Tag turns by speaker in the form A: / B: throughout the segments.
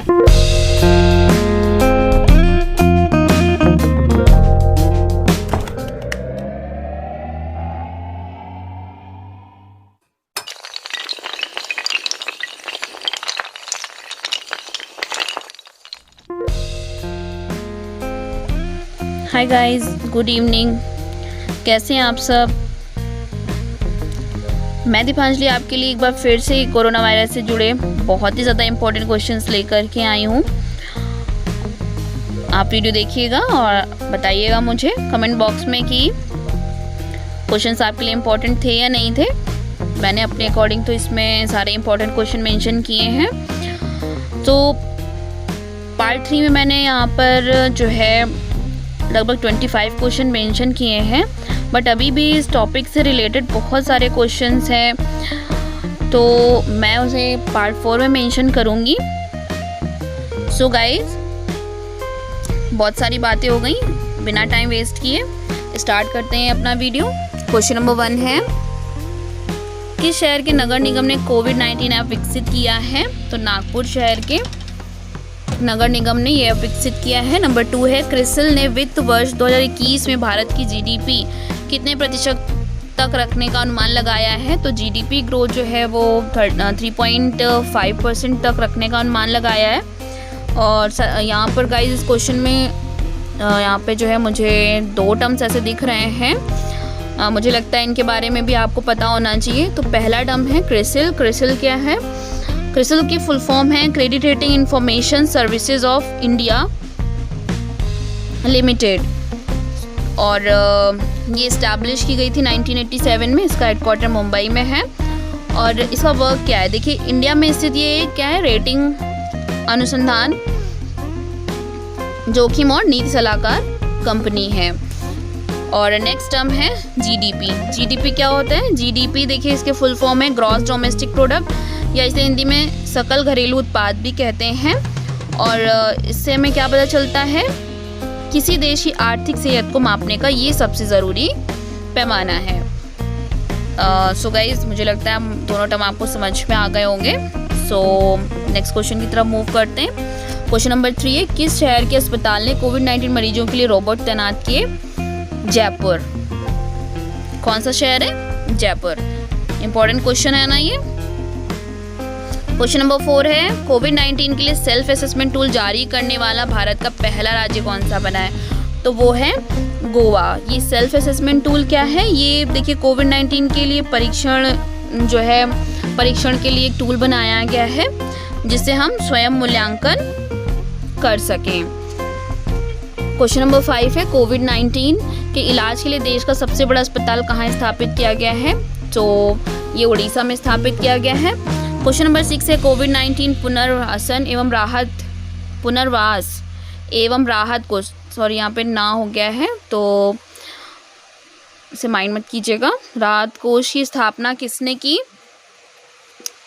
A: Hi guys, good evening. कैसे हैं आप सब? मैं दीपांजलि आपके लिए एक बार फिर से कोरोना वायरस से जुड़े बहुत ही ज़्यादा इम्पोर्टेंट क्वेश्चंस लेकर के आई हूँ। आप वीडियो देखिएगा और बताइएगा मुझे कमेंट बॉक्स में कि क्वेश्चंस आपके लिए इम्पोर्टेंट थे या नहीं थे। मैंने अपने अकॉर्डिंग तो इसमें सारे इम्पोर्टेंट क्वेश्चन मेंशन किए हैं। तो पार्ट 3 में मैंने यहाँ पर जो है लगभग 25 क्वेश्चन मेंशन किए हैं, बट अभी भी इस टॉपिक से रिलेटेड बहुत सारे क्वेश्चंस हैं, तो मैं उसे पार्ट 4 में मेंशन करूँगी। सो गाइज, बहुत सारी बातें हो गई, बिना टाइम वेस्ट किए स्टार्ट करते हैं अपना वीडियो। क्वेश्चन नंबर 1 है, किस शहर के नगर निगम ने कोविड-19 ऐप विकसित किया है? तो नागपुर शहर के नगर निगम ने यह विकसित किया है। नंबर 2 है, क्रिसिल ने वित्त वर्ष 2021 में भारत की जीडीपी कितने प्रतिशत तक रखने का अनुमान लगाया है? तो जीडीपी ग्रोथ जो है वो 3.5% तक रखने का अनुमान लगाया है। और यहाँ पर गाइस इस क्वेश्चन में यहाँ पे जो है मुझे 2 टर्म्स ऐसे दिख रहे हैं। मुझे लगता है इनके बारे में भी आपको पता होना चाहिए। तो पहला टर्म है क्रिसिल। क्रिसिल क्या है? क्रिसिल की फुल फॉर्म है credit rating information services of India limited, और ये इस्टेब्लिश की गई थी 1987 में। इसका हेडक्वार्टर मुंबई में है। और इसका वर्क क्या है? देखिए, इंडिया में स्थित ये क्या है? रेटिंग अनुसंधान, जोखिम और नीति सलाहकार कंपनी है। और नेक्स्ट टर्म है जीडीपी। जीडीपी क्या होता है? जीडीपी देखिए, इसके फुल फॉर्म है ग्रॉस डोमेस्टिक प्रोडक्ट, या इसे हिंदी में सकल घरेलू उत्पाद भी कहते हैं। और इससे हमें क्या पता चलता है? किसी देश की आर्थिक सेहत को मापने का ये सबसे ज़रूरी पैमाना है। सो गाइज, मुझे लगता है हम दोनों टर्म आपको समझ में आ गए होंगे। सो नेक्स्ट क्वेश्चन की तरफ मूव करते हैं। क्वेश्चन नंबर 3 है, किस शहर के अस्पताल ने कोविड-19 मरीजों के लिए रोबोट तैनात किए? जयपुर। कौन सा शहर है? जयपुर। इंपॉर्टेंट क्वेश्चन है ना ये। क्वेश्चन नंबर 4 है, कोविड-19 के लिए सेल्फ असेसमेंट टूल जारी करने वाला भारत का पहला राज्य कौन सा बना है? तो वो है गोवा। ये सेल्फ असेसमेंट टूल क्या है? ये देखिए, कोविड-19 के लिए परीक्षण के लिए एक टूल बनाया गया है जिससे हम स्वयं मूल्यांकन कर सकें। क्वेश्चन नंबर 5 है, कोविड-19 के इलाज के लिए देश का सबसे बड़ा अस्पताल कहाँ स्थापित किया गया है? तो ये उड़ीसा में स्थापित किया गया है। क्वेश्चन नंबर 6 है, कोविड-19 पुनर्वास एवं राहत कोष, सॉरी यहाँ पे ना हो गया है तो इसे माइंड मत कीजिएगा। राहत कोष की स्थापना किसने की?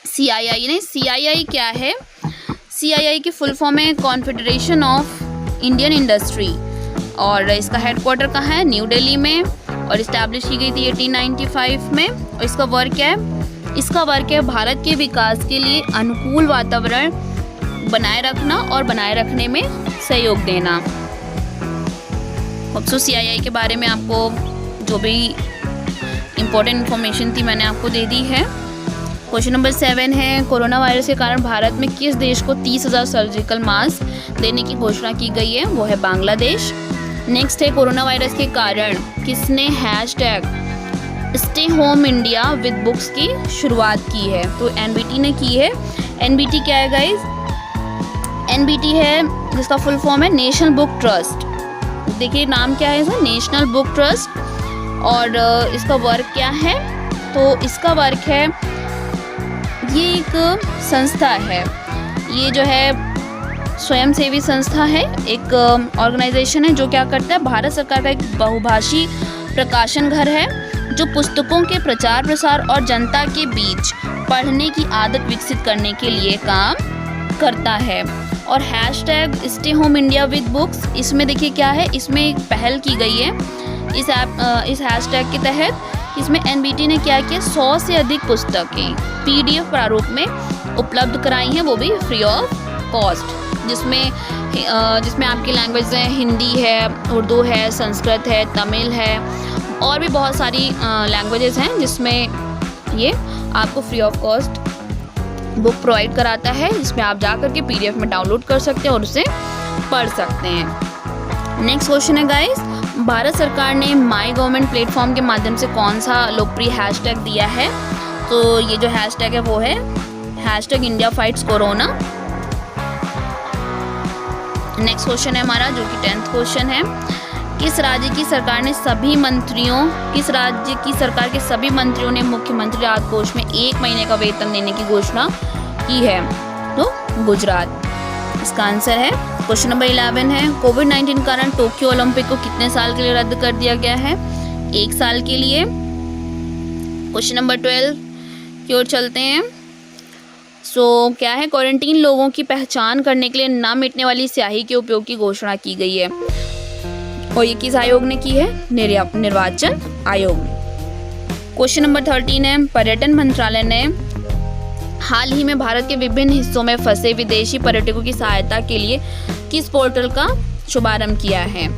A: CII ने। CII क्या है? CII की फुल फॉर्म है कॉन्फेडरेशन ऑफ इंडियन इंडस्ट्री, और इसका हेडक्वार्टर कहाँ है? न्यू दिल्ली में, और इस्टेब्लिश की गई थी 1895 में। और इसका वर्क क्या है? इसका वर्क है भारत के विकास के लिए अनुकूल वातावरण बनाए रखना और बनाए रखने में सहयोग देना। अब सो CII के बारे में आपको जो भी इम्पोर्टेंट इन्फॉर्मेशन थी मैंने आपको दे दी है। क्वेश्चन नंबर 7 है, कोरोना वायरस के कारण भारत में किस देश को 30,000 सर्जिकल मास्क देने की घोषणा की गई है? वो है बांग्लादेश। नेक्स्ट है, कोरोना वायरस के कारण किसने hashtag stay home India with books की शुरुआत की है? तो NBT ने की है। NBT क्या है गाइज? NBT है जिसका फुल फॉर्म है नेशनल बुक ट्रस्ट। देखिए नाम क्या है इसका? National book trust. और इसका वर्क क्या है? तो इसका वर्क है, ये एक संस्था है, ये जो है स्वयंसेवी संस्था है, एक ऑर्गेनाइजेशन है जो क्या करता है? भारत सरकार का एक बहुभाषी प्रकाशन घर है जो पुस्तकों के प्रचार प्रसार और जनता के बीच पढ़ने की आदत विकसित करने के लिए काम करता है। और hashtag stay home India with books, इसमें देखिए क्या है? इसमें एक पहल की गई है इस हैशटैग के तहत। इसमें NBT ने क्या किया? 100 से अधिक पुस्तकें PDF प्रारूप में उपलब्ध कराई हैं, वो भी फ्री ऑफ कॉस्ट। जिसमें आपकी लैंग्वेज है, हिंदी है, उर्दू है, संस्कृत है, तमिल है और भी बहुत सारी लैंग्वेजेस हैं जिसमें ये आपको free of cost book provide कराता है, जिसमें आप जा करके PDF में डाउनलोड कर सकते हैं और उसे पढ़ सकते हैं। नेक्स्ट क्वेश्चन है गाइस, भारत सरकार ने माई गवर्नमेंट प्लेटफॉर्म के माध्यम से कौन सा लोकप्रिय हैशटैग दिया है? तो ये जो हैशटैग है वो है hashtag India fights corona. Next question है हमारा जो कि 10th क्वेश्चन है, किस राज्य की सरकार के सभी मंत्रियों ने मुख्यमंत्री राहत कोष में 1 महीने का वेतन देने की घोषणा की है? तो गुजरात इसका आंसर है। क्वेश्चन नंबर 11 है, कोविड-19 कारण टोक्यो ओलंपिक को कितने साल के लिए रद्द कर दिया गया है? 1 साल के लिए। क्वेश्चन नंबर 12 की ओर चलते हैं। क्या है, क्वारंटीन लोगों की पहचान करने के लिए न मिटने वाली स्याही के उपयोग की घोषणा की गई है और ये किस आयोग ने की है? निर्वाचन आयोग। क्वेश्चन नंबर 13 है, पर्यटन मंत्रालय ने हाल ही में भारत के विभिन्न हिस्सों में फंसे विदेशी पर्यटकों की सहायता के लिए किस पोर्टल का शुभारंभ किया है?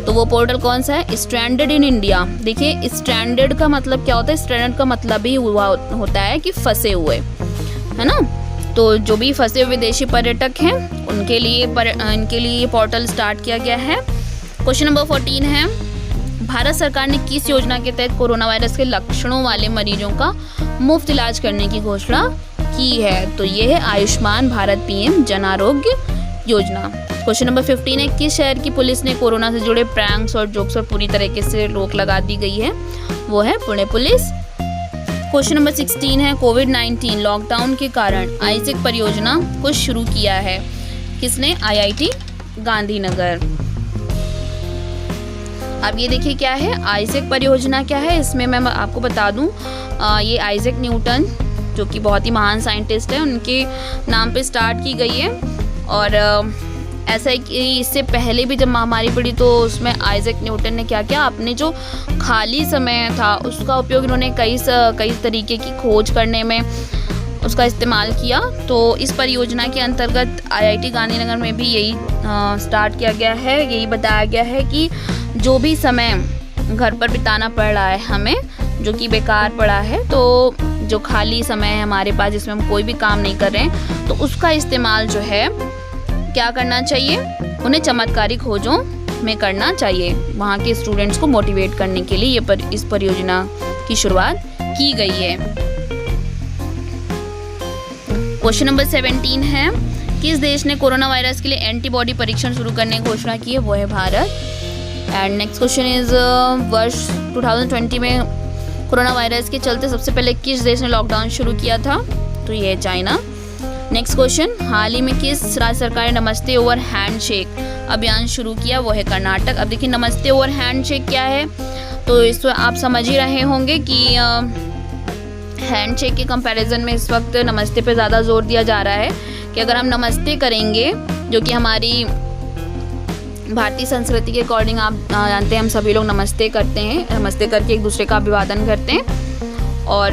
A: तो वो पोर्टल कौन सा है? Stranded in India. देखिए, स्ट्रैंडेड का मतलब क्या होता है? स्ट्रैंडेड का मतलब ही होता है कि फंसे हुए, है ना। तो जो भी फंसे हुए विदेशी पर्यटक हैं इनके लिए ये पोर्टल स्टार्ट किया गया है। क्वेश्चन नंबर 14 है, भारत सरकार ने किस योजना के तहत कोरोना वायरस के लक्षणों वाले मरीजों का मुफ्त इलाज करने की घोषणा की है? तो ये है Ayushman Bharat PM Jan Arogya Yojana. Question number 15 है, किस शहर की पुलिस ने कोरोना से जुड़े प्रैंक्स और जोक्स पर पूरी तरीके से रोक लगा दी गई है? वो है पुणे पुलिस। क्वेश्चन नंबर 16 है, कोविड-19 लॉकडाउन के कारण आइजैक परियोजना को शुरू किया है? किसने? IIT गांधीनगर। अब ये देखिए क्या है आइजैक परियोजना, क्या है इसमें मैं आपको बता दूं, ये आइजैक न्यूटन जो कि बहुत ही महान साइंटिस्ट है, उनके नाम पे स्टार्ट की गई है। और ऐसा है कि इससे पहले भी जब महामारी पड़ी तो उसमें आइजैक न्यूटन ने क्या किया, अपने जो खाली समय था उसका उपयोग इन्होंने कई तरीके की खोज करने में उसका इस्तेमाल किया। तो इस परियोजना के अंतर्गत IIT गांधीनगर में भी यही स्टार्ट किया गया है। यही बताया गया है कि जो भी समय घर पर बिताना पड़ रहा है हमें, जो कि बेकार पड़ा है, तो जो खाली समय है हमारे पास जिसमें हम कोई भी काम नहीं कर रहे हैं, तो उसका इस्तेमाल जो है क्या करना चाहिए, उन्हें चमत्कारी खोजों में करना चाहिए। वहाँ के स्टूडेंट्स को मोटिवेट करने के लिए इस परियोजना की शुरुआत की गई है। क्वेश्चन नंबर 17 है, किस देश ने कोरोना वायरस के लिए एंटीबॉडी परीक्षण शुरू करने की घोषणा की है? वो है Bharat. And next question is, वर्ष 2020 में कोरोना वायरस के चलते सबसे पहले किस देश ने लॉकडाउन शुरू किया था? तो ये है चाइना। नेक्स्ट क्वेश्चन, हाल ही में किस राज्य सरकार ने नमस्ते ओवर हैंडशेक अभियान शुरू किया? वो है कर्नाटक। अब देखिए नमस्ते ओवर हैंडशेक क्या है, तो इसको आप समझ ही रहे होंगे कि हैंडशेक के कंपैरिजन में इस वक्त नमस्ते पे ज़्यादा जोर दिया जा रहा है कि अगर हम नमस्ते करेंगे, जो कि हमारी भारतीय संस्कृति के अकॉर्डिंग आप जानते हैं हम सभी लोग नमस्ते करते हैं, नमस्ते करके एक दूसरे का अभिवादन करते हैं। और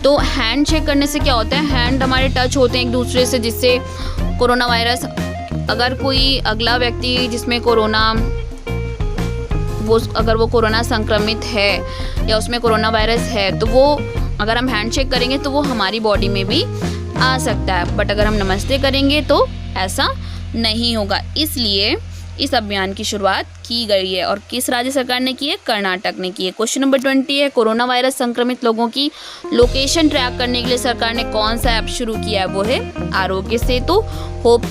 A: तो हैंड शेक करने से क्या होता है, हैंड हमारे टच होते हैं एक दूसरे से, जिससे कोरोना वायरस, अगर कोई अगला व्यक्ति जिसमें अगर वो कोरोना संक्रमित है या उसमें कोरोना वायरस है, तो वो अगर हम हैंड शेक करेंगे तो वो हमारी बॉडी में भी आ सकता है। बट अगर हम नमस्ते करेंगे तो ऐसा नहीं होगा, इसलिए इस अभियान की शुरुआत की गई है। और किस राज्य सरकार ने की है? कर्नाटक ने की है। क्वेश्चन नंबर 20 है, कोरोना वायरस संक्रमित लोगों की लोकेशन ट्रैक करने के लिए सरकार ने कौन सा ऐप शुरू किया है? वो है आरोग्य सेतु। होप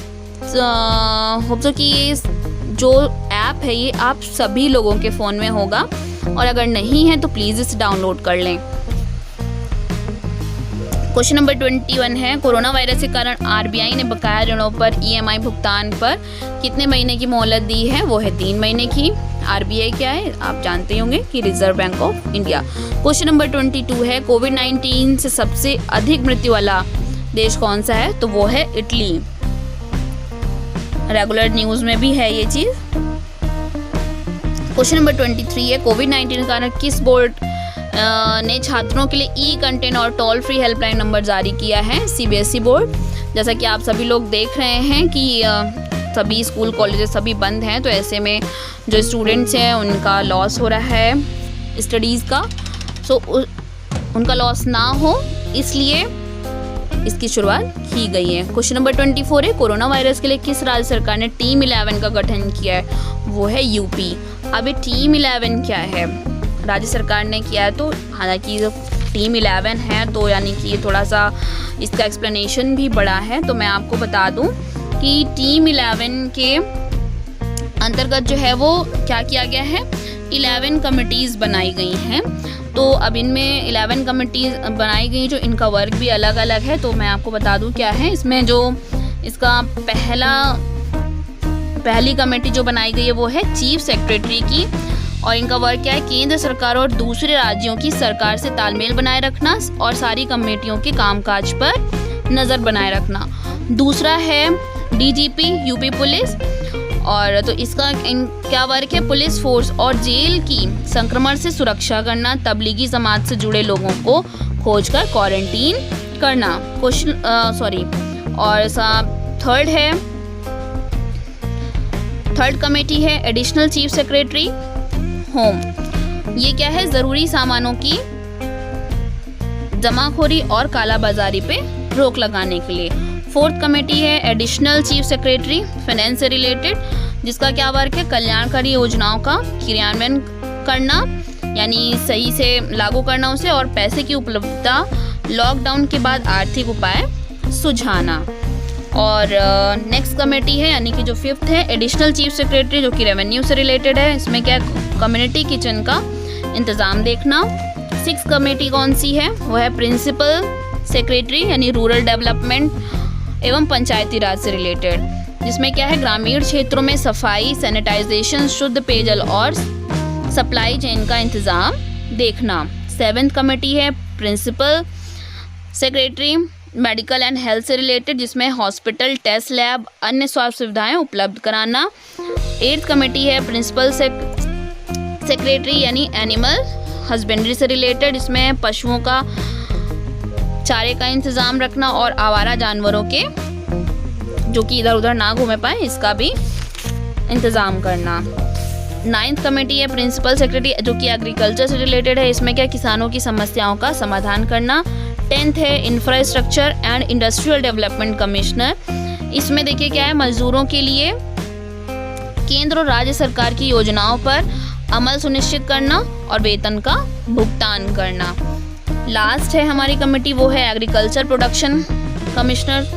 A: सो कि ये जो ऐप है ये आप सभी लोगों के फ़ोन में होगा, और अगर नहीं है तो प्लीज़ इसे डाउनलोड कर लें। क्वेश्चन नंबर 21 है, कोरोना वायरस के कारण RBI ने बकाया ऋणों पर EMI भुगतान पर कितने महीने की मोहलत दी है? वो है 3 महीने की। RBI क्या है आप जानते होंगे कि reserve bank of India. Question number 22 है, कोविड-19 से सबसे अधिक मृत्यु वाला देश कौन सा है? तो वो है इटली। रेगुलर न्यूज़ में भी है ये चीज़। क्वेश्चन नंबर 23 है, कोविड-19 के कारण किस बोर्ड ने छात्रों के लिए ई कंटेंट और टोल फ्री हेल्पलाइन नंबर जारी किया है सीबीएसई बोर्ड। जैसा कि आप सभी लोग देख रहे हैं कि सभी स्कूल कॉलेजेस सभी बंद हैं, तो ऐसे में जो स्टूडेंट्स हैं उनका लॉस हो रहा है स्टडीज़ का, सो उनका लॉस ना हो इसलिए इसकी शुरुआत की गई है। क्वेश्चन नंबर 24 है, कोरोना वायरस के लिए किस राज्य सरकार ने टीम 11 का गठन किया है? वो है यूपी। अब ये टीम 11 क्या है? राज्य सरकार ने किया है, तो हालांकि जो टीम 11 है तो यानी कि ये थोड़ा सा इसका एक्सप्लेनेशन भी बड़ा है, तो मैं आपको बता दूं कि टीम 11 के अंतर्गत जो है वो क्या किया गया है, 11 कमिटीज़ बनाई गई हैं। तो अब इनमें 11 कमिटीज़ बनाई गई जो इनका वर्क भी अलग अलग है, तो मैं आपको बता दूं क्या है इसमें। जो इसका पहली कमेटी जो बनाई गई है वो है चीफ सेक्रेटरी की, और इनका वर्क क्या है, केंद्र सरकार और दूसरे राज्यों की सरकार से तालमेल बनाए रखना और सारी कमेटियों के कामकाज पर नज़र बनाए रखना। दूसरा है डीजीपी यूपी पुलिस, और तो इसका क्या वर्क है, पुलिस फोर्स और जेल की संक्रमण से सुरक्षा करना, तबलीगी समाज से जुड़े लोगों को खोजकर क्वारंटीन करना। और थर्ड कमेटी है एडिशनल चीफ सेक्रेटरी होम। ये क्या है, ज़रूरी सामानों की जमाखोरी और कालाबाजारी पे रोक लगाने के लिए। फोर्थ कमेटी है एडिशनल चीफ सेक्रेटरी फाइनेंस से रिलेटेड, जिसका क्या वर्क है, कल्याणकारी योजनाओं का क्रियान्वयन करना, यानी सही से लागू करना उसे, और पैसे की उपलब्धता, लॉकडाउन के बाद आर्थिक उपाय सुझाना। और नेक्स्ट कमेटी है यानी कि जो फिफ्थ है एडिशनल चीफ सेक्रेटरी, जो कि रेवेन्यू से रिलेटेड है। इसमें क्या, कम्युनिटी किचन का इंतज़ाम देखना। सिक्स कमेटी कौन सी है, वो है प्रिंसिपल सेक्रेटरी यानी रूरल डेवलपमेंट एवं पंचायती राज से रिलेटेड, जिसमें क्या है, ग्रामीण क्षेत्रों में सफाई, सैनिटाइजेशन, शुद्ध पेयजल और सप्लाई चेन का इंतज़ाम देखना। सेवेंथ कमेटी है principal secretary medical and health से रिलेटेड, जिसमें हॉस्पिटल, टेस्ट लैब, अन्य स्वास्थ्य सुविधाएं उपलब्ध कराना। एट्थ कमेटी है प्रिंसिपल सेक्रेटरी यानी एनिमल हस्बेंड्री से रिलेटेड, इसमें पशुओं का चारे का इंतज़ाम रखना और आवारा जानवरों के जो कि इधर उधर ना घूमे पाए इसका भी इंतज़ाम करना। नाइन्थ कमेटी है प्रिंसिपल सेक्रेटरी, जो कि एग्रीकल्चर से रिलेटेड है, इसमें क्या, किसानों की समस्याओं का समाधान करना। 10th है infrastructure and industrial development commissioner, इसमें देखिए क्या है, मजदूरों के लिए केंद्र और राज्य सरकार की योजनाओं पर अमल सुनिश्चित करना और वेतन का भुगतान करना। लास्ट है हमारी कमेटी, वो है एग्रीकल्चर प्रोडक्शन कमिश्नर,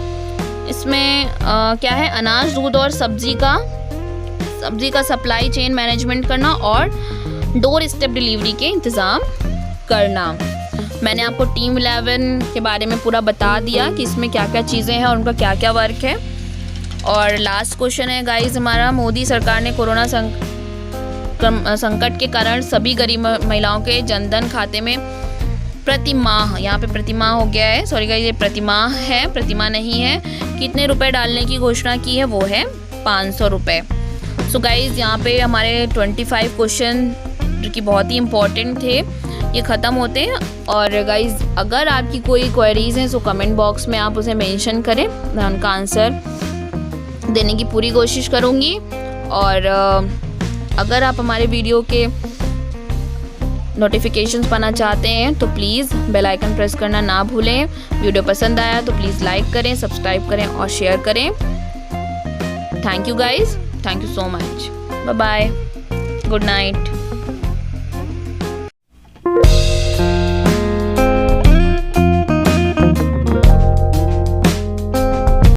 A: इसमें क्या है, अनाज, दूध और सब्जी का सप्लाई चेन मैनेजमेंट करना और डोर स्टेप डिलीवरी के इंतज़ाम करना। मैंने आपको टीम 11 के बारे में पूरा बता दिया कि इसमें क्या क्या चीज़ें हैं और उनका क्या क्या वर्क है। और लास्ट क्वेश्चन है गाइस हमारा, मोदी सरकार ने कोरोना संकट के कारण सभी गरीब महिलाओं के जनधन खाते में प्रतिमाह, यहाँ पे प्रतिमाह हो गया है, सॉरी गाइस ये प्रतिमाह है, प्रतिमाह नहीं है, कितने रुपए डालने की घोषणा की है, वो है 500 रुपये। सो गाइस यहाँ पे हमारे 25 क्वेश्चन जो कि बहुत ही इम्पोर्टेंट थे ये ख़त्म होते हैं। और गाइस अगर आपकी कोई क्वेरीज हैं तो कमेंट बॉक्स में आप उसे मेंशन करें, मैं उनका आंसर देने की पूरी कोशिश करूँगी। और अगर आप हमारे वीडियो के नोटिफिकेशंस पाना चाहते हैं तो प्लीज़ बेल आइकन प्रेस करना ना भूलें। वीडियो पसंद आया तो प्लीज़ लाइक करें, सब्सक्राइब करें और शेयर करें। Thank you guys, thank you so much, bye bye, good night.